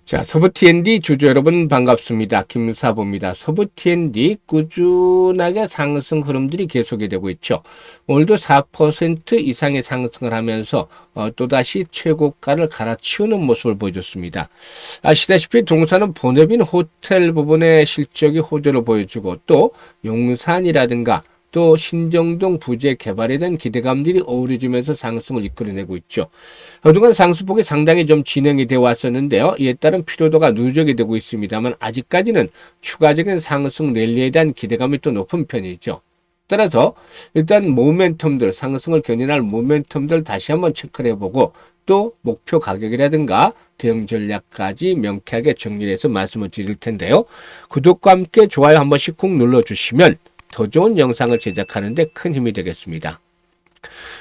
자, 서부 T&D 주주 여러분 반갑습니다. 김사부입니다. 서부 T&D 꾸준하게 상승 흐름들이 계속이 되고 있죠. 오늘도 4% 이상의 상승을 하면서 또다시 최고가를 갈아치우는 모습을 보여줬습니다. 아시다시피 동사는 본업인 호텔 부분의 실적이 호조를 보여주고 또 용산이라든가 또 신정동 부재 개발에 대한 기대감들이 어우러지면서 상승을 이끌어내고 있죠. 그동안 상승폭이 상당히 좀 진행이 되어 왔었는데요. 이에 따른 필요도가 누적이 되고 있습니다만 아직까지는 추가적인 상승 랠리에 대한 기대감이 또 높은 편이죠. 따라서 일단 모멘텀들, 상승을 견인할 모멘텀들 다시 한번 체크를 해보고 또 목표 가격이라든가 대응 전략까지 명쾌하게 정리를 해서 말씀을 드릴 텐데요. 구독과 함께 좋아요 한 번씩 꾹 눌러주시면 더 좋은 영상을 제작하는 데 큰 힘이 되겠습니다.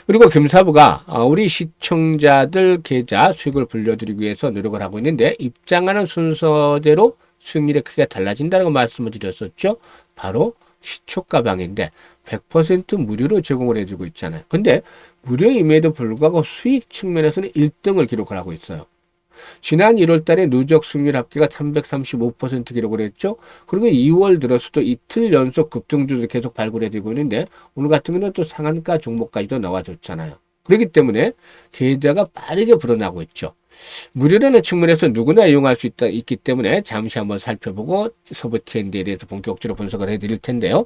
그리고 김사부가 우리 시청자들 계좌 수익을 불려드리기 위해서 노력을 하고 있는데 입장하는 순서대로 수익률이 크게 달라진다고 말씀을 드렸었죠. 바로 시초가방인데 100% 무료로 제공을 해주고 있잖아요. 근데 무료임에도 불구하고 수익 측면에서는 1등을 기록을 하고 있어요. 지난 1월 달에 누적 수익률 합계가 335% 기록을 했죠. 그리고 2월 들어서도 이틀 연속 급등주를 계속 발굴해지고 있는데 오늘 같은 경우는 또 상한가 종목까지도 나와줬잖아요. 그렇기 때문에 계좌가 빠르게 불어나고 있죠. 무료라는 측면에서 누구나 이용할 수 있기 때문에 잠시 한번 살펴보고 서부 T&D에 대해서 본격적으로 분석을 해드릴 텐데요.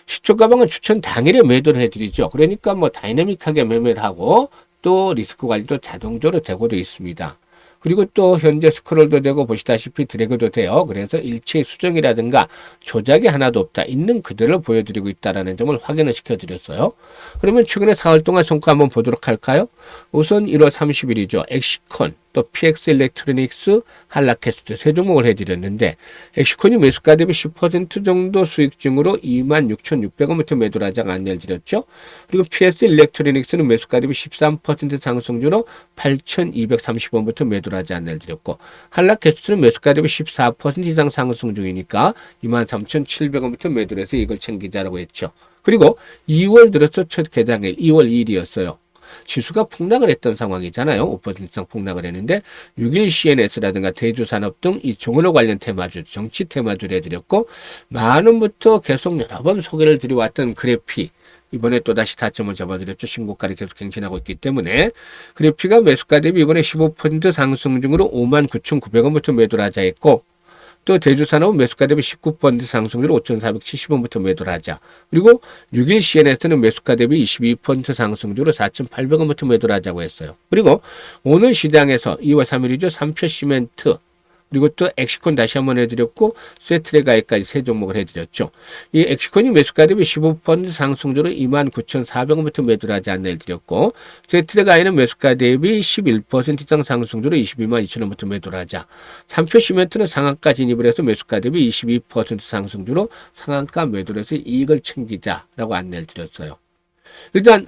시초 가방은 추천 당일에 매도를 해드리죠. 그러니까 뭐 다이내믹하게 매매를 하고 또 리스크 관리도 자동적으로 되고도 있습니다. 그리고 또 현재 스크롤도 되고 보시다시피 드래그도 돼요. 그래서 일체 수정이라든가 조작이 하나도 없다. 있는 그대로 보여드리고 있다는 점을 확인을 시켜드렸어요. 그러면 최근에 4월 동안 성과 한번 보도록 할까요? 우선 1월 30일이죠. 엑시콘, 또 PX 일렉트로닉스, 한라캐스트 세 종목을 해드렸는데 엑시콘이 매수가 대비 10% 정도 수익증으로 26,600원부터 매도를 하자고 안내를 드렸죠. 그리고 PS 일렉트로닉스는 매수가 대비 13% 상승주로 8,230원부터 매도를 하자 안내를 드렸고 한라캐스트는 매수가 대비 14% 이상 상승 중이니까 23,700원부터 매도를 해서 이걸 챙기자라고 했죠. 그리고 2월 들어서 첫 개장일 2월 2일이었어요. 지수가 폭락을 했던 상황이잖아요. 5% 이상 폭락을 했는데 6일 CNS라든가 대주산업 등 이 종으로 관련 테마주, 정치 테마주를 해드렸고 만원부터 계속 여러 번 소개를 드려왔던 그래피 이번에 또다시 타점을 잡아드렸죠. 신고가를 계속 갱신하고 있기 때문에 그래피가 매수가 대비 이번에 15% 상승 중으로 59,900원부터 매도를 하자 했고 또 대주산업은 매수가 대비 19% 상승률 5,470원부터 매도를 하자. 그리고 6일 CNS는 매수가 대비 22% 상승률로 4,800원부터 매도를 하자고 했어요. 그리고 오늘 시장에서 2월 3일이죠. 삼표 시멘트 그리고 또 엑시콘 다시 한번 해드렸고 세트레가에까지 세 종목을 해드렸죠. 이 엑시콘이 매수가 대비 15% 상승률로 29,400원부터 매도를 하지 않나 해드렸고 세트레가에는 매수가 대비 11% 이상 상승률로 222,000원부터 매도를 하자. 삼표 시멘트는 상한가 진입을 해서 매수가 대비 22% 상승률로 상한가 매도를 해서 이익을 챙기자라고 안내를 드렸어요. 일단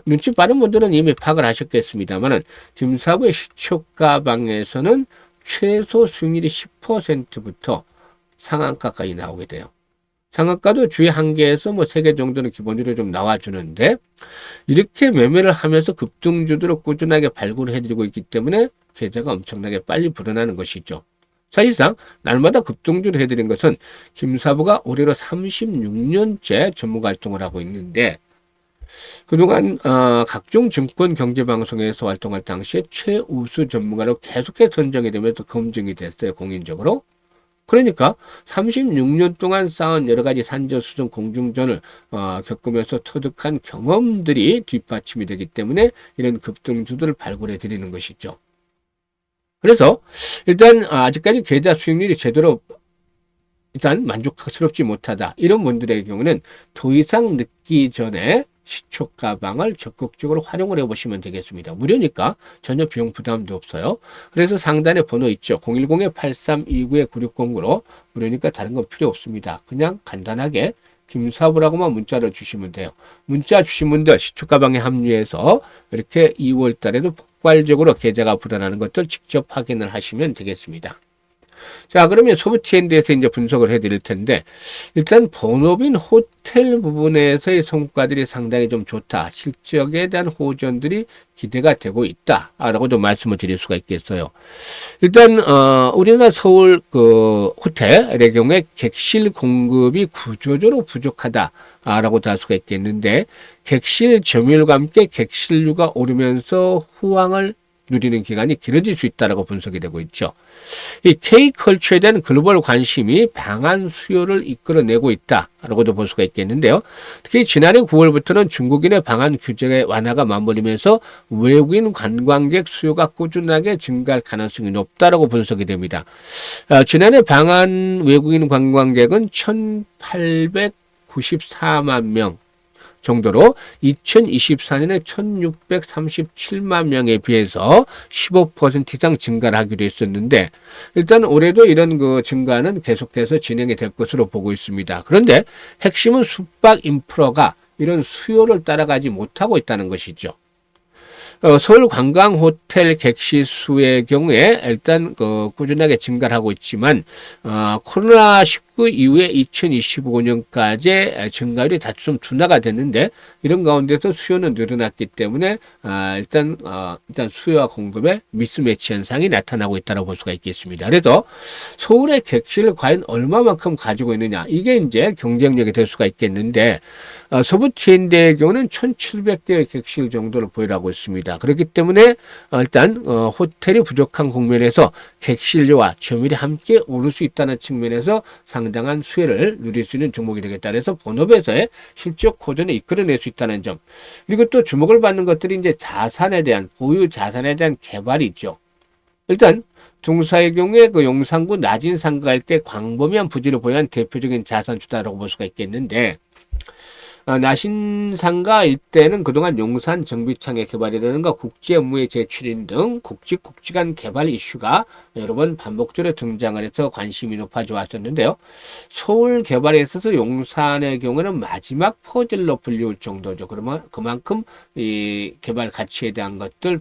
눈치 빠른 분들은 이미 파악을 하셨겠습니다만은 김사부의 시초가방에서는 최소 수익률이 10%부터 상한가까지 나오게 돼요. 상한가도 주에 한 개에서 뭐 3개 정도는 기본적으로 좀 나와주는데 이렇게 매매를 하면서 급등주들을 꾸준하게 발굴을 해드리고 있기 때문에 계좌가 엄청나게 빨리 불어나는 것이죠. 사실상 날마다 급등주를 해드린 것은 김사부가 올해로 36년째 전문가 활동을 하고 있는데 그동안 각종 증권 경제방송에서 활동할 당시에 최우수 전문가로 계속해서 선정이 되면서 검증이 됐어요. 공인적으로. 그러니까 36년 동안 쌓은 여러 가지 산전수전 공중전을 겪으면서 터득한 경험들이 뒷받침이 되기 때문에 이런 급등주들을 발굴해 드리는 것이죠. 그래서 일단 아직까지 계좌 수익률이 제대로 일단 만족스럽지 못하다. 이런 분들의 경우는 더 이상 늦기 전에 시초가방을 적극적으로 활용을 해보시면 되겠습니다. 무료니까 전혀 비용 부담도 없어요. 그래서 상단에 번호 있죠. 010-8329-9609로 무료니까 다른 건 필요 없습니다. 그냥 간단하게 김사부라고만 문자를 주시면 돼요. 문자 주신 분들 시초가방에 합류해서 이렇게 2월 달에도 폭발적으로 계좌가 불어나는 것들 직접 확인을 하시면 되겠습니다. 자, 그러면 소프트엔드에서 이제 분석을 해드릴 텐데, 일단 본업인 호텔 부분에서의 성과들이 상당히 좀 좋다. 실적에 대한 호전들이 기대가 되고 있다라고도 말씀을 드릴 수가 있겠어요. 일단 우리나라 서울 그 호텔의 경우에 객실 공급이 구조적으로 부족하다라고도 할 수가 있겠는데, 객실 점유율과 함께 객실료가 오르면서 호황을 누리는 기간이 길어질 수 있다라고 분석이 되고 있죠. 이 K컬처에 대한 글로벌 관심이 방한 수요를 이끌어내고 있다라고도 볼 수가 있겠는데요. 특히 지난해 9월부터는 중국인의 방한 규제 완화가 맞물리면서 외국인 관광객 수요가 꾸준하게 증가할 가능성이 높다라고 분석이 됩니다. 지난해 방한 외국인 관광객은 1,894만 명 정도로 2024년에 1637만 명에 비해서 15% 이상 증가를 하기로 했었는데, 일단 올해도 이런 그 증가는 계속해서 진행이 될 것으로 보고 있습니다. 그런데 핵심은 숙박 인프라가 이런 수요를 따라가지 못하고 있다는 것이죠. 서울 관광 호텔 객실 수의 경우에 일단 꾸준하게 증가를 하고 있지만 코로나19 이후에 2025년까지 증가율이 다시 좀 둔화가 됐는데, 이런 가운데서 수요는 늘어났기 때문에 일단 수요와 공급의 미스매치 현상이 나타나고 있다고 볼 수가 있겠습니다. 그래서 서울의 객실을 과연 얼마만큼 가지고 있느냐, 이게 이제 경쟁력이 될 수가 있겠는데, 소프트엔드의 경우는 1,700개의 객실 정도를 보유하고 있습니다. 그렇기 때문에 일단 호텔이 부족한 국면에서 객실료와 점유율이 함께 오를 수 있다는 측면에서 상당한 수혜를 누릴 수 있는 종목이 되겠다. 그래서 본업에서의 실적 호전을 이끌어낼 수 있다는 점. 그리고 또 주목을 받는 것들이 이제 자산에 대한, 보유 자산에 대한 개발이 있죠. 일단 동사의 경우에 그 용산구 낮은 상가일 때 광범위한 부지를 보유한 대표적인 자산주다라고 볼 수가 있겠는데, 나신상가 일대는 그동안 용산 정비창의 개발이라든가 국제 업무의 재출인 등 굵직굵직한 개발 이슈가 여러 번 반복적으로 등장을 해서 관심이 높아져 왔었는데요. 서울 개발에 있어서 용산의 경우는 마지막 퍼즐로 불리울 정도죠. 그러면 그만큼 이 개발 가치에 대한 것들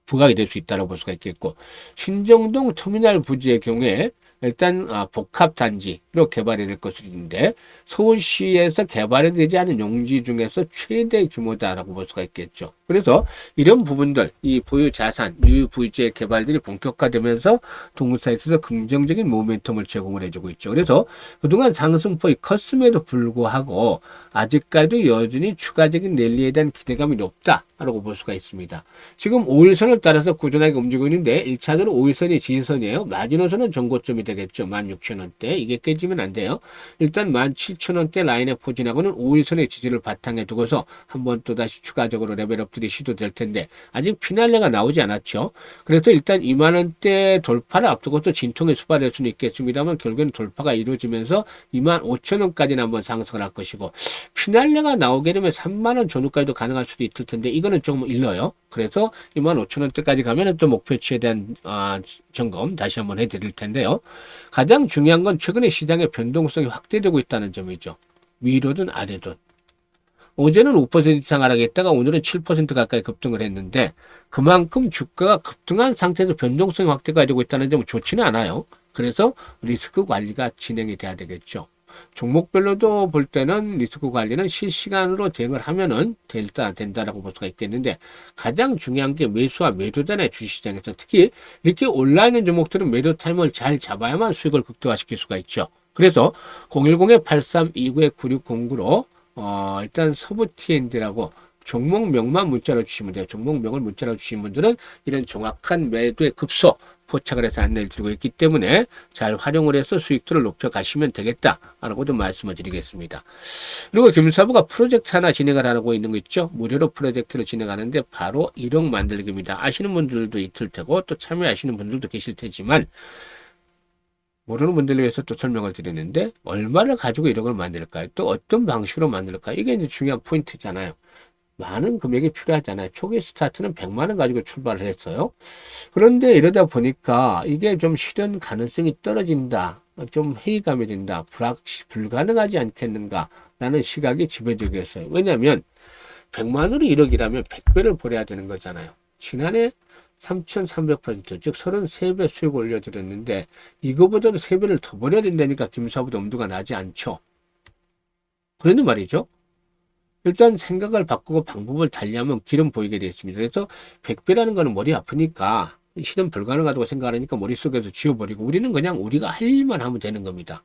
부각이 될 수 있다고 볼 수가 있겠고, 신정동 터미널 부지의 경우에 일단 복합단지로 개발이 될 것인데, 서울시에서 개발이 되지 않은 용지 중에서 최대 규모다라고 볼 수가 있겠죠. 그래서 이런 부분들, 이 보유 자산, 유유 부유지의 개발들이 본격화되면서 동사에 있어서 긍정적인 모멘텀을 제공을 해주고 있죠. 그래서 그동안 상승폭이 컸음에도 불구하고 아직까지도 여전히 추가적인 랠리에 대한 기대감이 높다라고 볼 수가 있습니다. 지금 5일선을 따라서 꾸준하게 움직이고 있는데, 1차적으로 5일선이 지지선이에요. 마지노선은 전고점이 되겠죠. 16,000원대. 이게 깨지면 안 돼요. 일단 17,000원대 라인에 포진하고는 5일선의 지지를 바탕에 두고서 한번 또 다시 추가적으로 레벨업들이 시도될 텐데, 아직 피날레가 나오지 않았죠. 그래서 일단 2만원대 돌파를 앞두고 또 진통의 수발할 수는 있겠습니다만, 결국엔 돌파가 이루어지면서 25,000원까지는 한번 상승을 할 것이고, 피날레가 나오게 되면 3만원 전후까지도 가능할 수도 있을 텐데, 이거는 조금 일러요. 그래서 25,000원대까지 가면 또 목표치에 대한 점검 다시 한번 해드릴 텐데요. 가장 중요한 건 최근에 시장의 변동성이 확대되고 있다는 점이죠. 위로든 아래든. 어제는 5% 이상 하락했다가 오늘은 7% 가까이 급등을 했는데, 그만큼 주가가 급등한 상태에서 변동성이 확대가 되고 있다는 점은 좋지는 않아요. 그래서 리스크 관리가 진행이 돼야 되겠죠. 종목별로도 볼 때는 리스크 관리는 실시간으로 대응을 하면은 된다라고 볼 수가 있겠는데, 가장 중요한 게 매수와 매도잖아요. 주식시장에서. 특히 이렇게 올라있는 종목들은 매도 타임을 잘 잡아야만 수익을 극대화시킬 수가 있죠. 그래서 010-8329-9609로 일단 서부TND라고 종목명만 문자로 주시면 돼요. 종목명을 문자로 주신 분들은 이런 정확한 매도의 급소 포착을 해서 안내를 드리고 있기 때문에 잘 활용을 해서 수익도를 높여가시면 되겠다라고도 말씀을 드리겠습니다. 그리고 김사부가 프로젝트 하나 진행을 하고 있는 거 있죠. 무료로 프로젝트를 진행하는데 바로 1억 만들기입니다. 아시는 분들도 있을 테고 또 참여하시는 분들도 계실 테지만, 모르는 분들을 위해서 또 설명을 드리는데, 얼마를 가지고 1억을 만들까요? 또 어떤 방식으로 만들까요? 이게 이제 중요한 포인트잖아요. 많은 금액이 필요하잖아요. 초기 스타트는 100만 원 가지고 출발을 했어요. 그런데 이러다 보니까 이게 좀 실현 가능성이 떨어진다. 좀 회의감이 든다. 불가능하지 않겠는가. 라는 시각이 지배적이었어요. 왜냐하면 100만 원이 1억이라면 100배를 벌여야 되는 거잖아요. 지난해 3,300%, 즉 33배 수익 올려드렸는데 이거보다도 3배를 더 벌여야 된다니까 김사부도 엄두가 나지 않죠. 그런데 말이죠. 일단 생각을 바꾸고 방법을 달리하면 길은 보이게 되어 있습니다. 그래서 100배라는 거는 머리 아프니까 실현 불가능하다고 생각하니까 머릿속에서 지워버리고 우리는 그냥 우리가 할 일만 하면 되는 겁니다.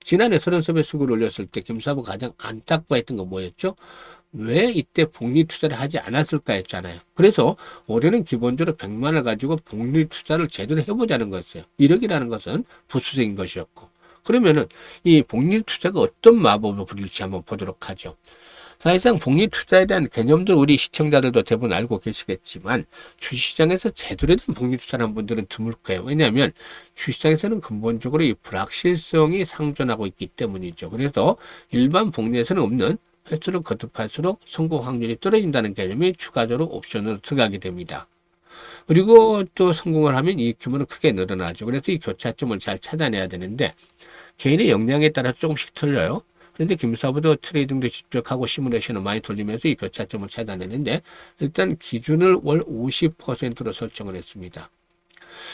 지난해 33배 수익을 올렸을 때 김사부 가장 안타까워했던 건 뭐였죠? 왜 이때 복리 투자를 하지 않았을까 했잖아요. 그래서 올해는 기본적으로 100만 원을 가지고 복리 투자를 제대로 해보자는 거였어요. 1억이라는 것은 부수적인 것이었고. 그러면은 이 복리 투자가 어떤 마법을 부릴지 한번 보도록 하죠. 사실상 복리 투자에 대한 개념도 우리 시청자들도 대부분 알고 계시겠지만 주식시장에서 제대로 된 복리 투자를 한 분들은 드물 거예요. 왜냐하면 주식시장에서는 근본적으로 이 불확실성이 상존하고 있기 때문이죠. 그래서 일반 복리에서는 없는 횟수를 거듭할수록 성공 확률이 떨어진다는 개념이 추가적으로 옵션으로 들어가게 됩니다. 그리고 또 성공을 하면 이익 규모는 크게 늘어나죠. 그래서 이 교차점을 잘 찾아내야 되는데 개인의 역량에 따라 조금씩 틀려요. 그런데 김사부도 트레이딩도 직접 하고 시뮬레이션을 많이 돌리면서 이 교차점을 찾아내는데 일단 기준을 월 50%로 설정을 했습니다.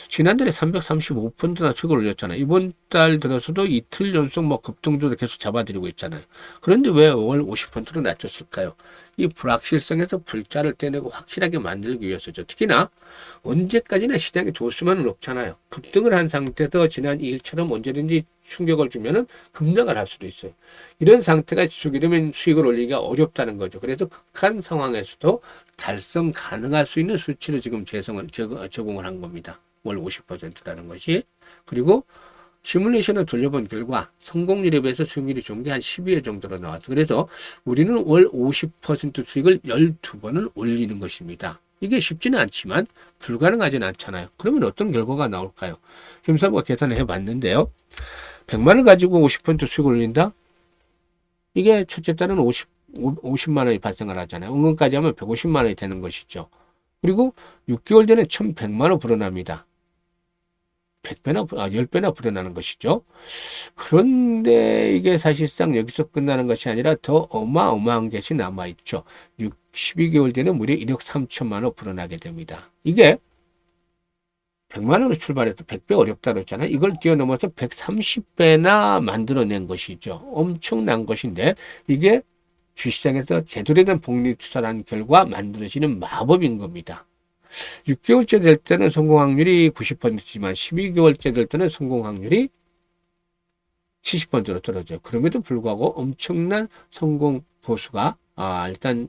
지난달에 335%나 수익을 올렸잖아요. 이번 달 들어서도 이틀 연속 뭐 급등주를 계속 잡아드리고 있잖아요. 그런데 왜 월 50%로 낮췄을까요? 이 불확실성에서 불자를 떼내고 확실하게 만들기 위해서죠. 특히나 언제까지나 시장이 좋을 수만은 없잖아요. 급등을 한 상태에서 지난 2일처럼 언제든지 충격을 주면은 급락을 할 수도 있어요. 이런 상태가 지속이 되면 수익을 올리기가 어렵다는 거죠. 그래서 극한 상황에서도 달성 가능할 수 있는 수치를 지금 제공을 한 겁니다. 월 50%라는 것이. 그리고 시뮬레이션을 돌려본 결과 성공률에 비해서 수익률이 좋은 게 한 12회 정도로 나왔죠. 그래서 우리는 월 50% 수익을 12번을 올리는 것입니다. 이게 쉽지는 않지만 불가능하지는 않잖아요. 그러면 어떤 결과가 나올까요? 김사부가 계산을 해봤는데요. 100만 원 가지고 50% 수익을 올린다? 이게 첫째 달은 50만 원이 발생을 하잖아요. 은근까지 하면 150만 원이 되는 것이죠. 그리고 6개월 전에 1100만 원 불어납니다. 10배나 불어나는 것이죠. 그런데 이게 사실상 여기서 끝나는 것이 아니라 더 어마어마한 것이 남아있죠. 12개월 뒤에는 무려 1억 3천만 원 불어나게 됩니다. 이게 100만 원으로 출발해서 100배 어렵다고 했잖아요. 이걸 뛰어넘어서 130배나 만들어낸 것이죠. 엄청난 것인데 이게 주시장에서 제대로 된 복리 투자라는 결과 만들어지는 마법인 겁니다. 6개월째 될 때는 성공 확률이 90%지만 12개월째 될 때는 성공 확률이 70%로 떨어져요. 그럼에도 불구하고 엄청난 성공 보수가 일단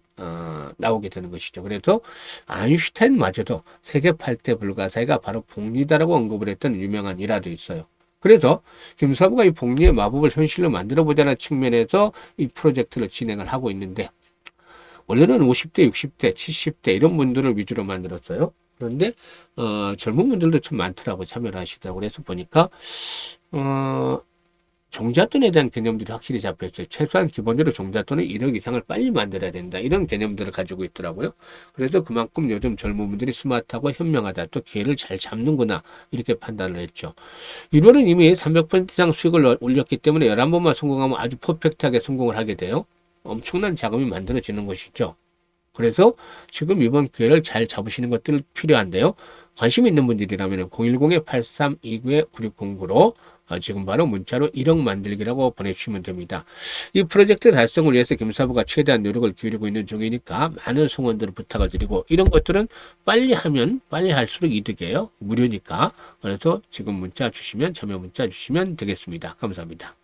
나오게 되는 것이죠. 그래서 아인슈타인마저도 세계 8대 불가사의가 바로 복리다라고 언급을 했던 유명한 일화도 있어요. 그래서 김사부가 이 복리의 마법을 현실로 만들어 보자는 측면에서 이 프로젝트를 진행을 하고 있는데 원래는 50대, 60대, 70대 이런 분들을 위주로 만들었어요. 그런데 젊은 분들도 좀 많더라고 참여를 하시다고 그래서 보니까 종잣돈에 대한 개념들이 확실히 잡혔어요. 최소한 기본적으로 종잣돈은 1억 이상을 빨리 만들어야 된다. 이런 개념들을 가지고 있더라고요. 그래서 그만큼 요즘 젊은 분들이 스마트하고 현명하다. 또 기회를 잘 잡는구나. 이렇게 판단을 했죠. 1월은 이미 300% 이상 수익을 올렸기 때문에 11번만 성공하면 아주 퍼펙트하게 성공을 하게 돼요. 엄청난 자금이 만들어지는 것이죠. 그래서 지금 이번 기회를 잘 잡으시는 것들 필요한데요. 관심 있는 분들이라면 010-8329-9609로 지금 바로 문자로 1억 만들기라고 보내주시면 됩니다. 이 프로젝트 달성을 위해서 김사부가 최대한 노력을 기울이고 있는 중이니까 많은 성원들을 부탁을 드리고 이런 것들은 빨리 하면 빨리 할수록 이득이에요. 무료니까. 그래서 지금 문자 주시면 참여 문자 주시면 되겠습니다. 감사합니다.